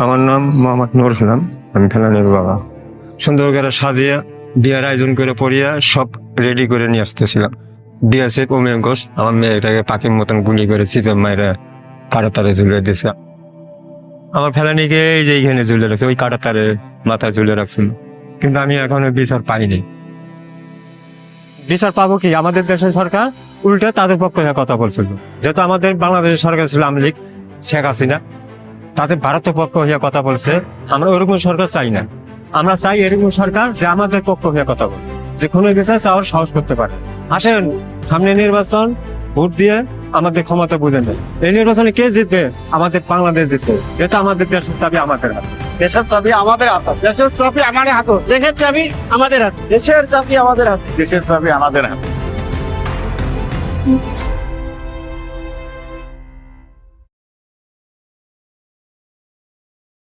আমার নাম মোহাম্মদ নুর ইসলাম, আমি ফেলানির বাবা। সুন্দর করে সাজিয়ে বিয়ের আয়োজন করে পড়িয়া সব রেডি করে নিয়ে আসতেছিলাম। দিয়েছে অমিয় ঘোষ আমার মেয়েটাকে পাখির মতন গুলি করে চিজর মায়েরা কাটা তারে ঝুলিয়ে দিয়েছে। আমার ফেলানিকে এই যে এইখানে ঝুলিয়ে রাখছে, ওই কাটা তারে মাথায় ঝুলিয়ে রাখছিল, কিন্তু আমি এখনো বিচার পাইনি। বিচার পাবো কি? আমাদের দেশের সরকার উল্টে তাদের পক্ষে কথা বলছিল। যেহেতু আমাদের বাংলাদেশের সরকার ছিল আওয়ামী লীগ, শেখ হাসিনা, তাদের ভারতের পক্ষ হয়ে কথা বলছে। আমরা ওরকম সরকার চাই না, আমরা চাই এরকম সরকার যে আমাদের পক্ষ হয়ে কথা বলে, যে কোনো বিষয়ে চাওয়ার সাহস করতে পারে। আসেন, সামনে নির্বাচন, ভোট দিয়ে আমাদের ক্ষমতা বুঝে নেন। এই নির্বাচনে কে জিতবে? আমাদের বাংলাদেশ জিতবে। এটা আমাদের দেশের চাবি আমাদের হাতে। দেশের চাবি আমাদের হাতে, দেশের চাবি আমাদের হাতে, দেশের চাবি আমাদের হাতে, দেশের চাবি আমাদের হাতে, দেশের চাবি আমাদের হাতে।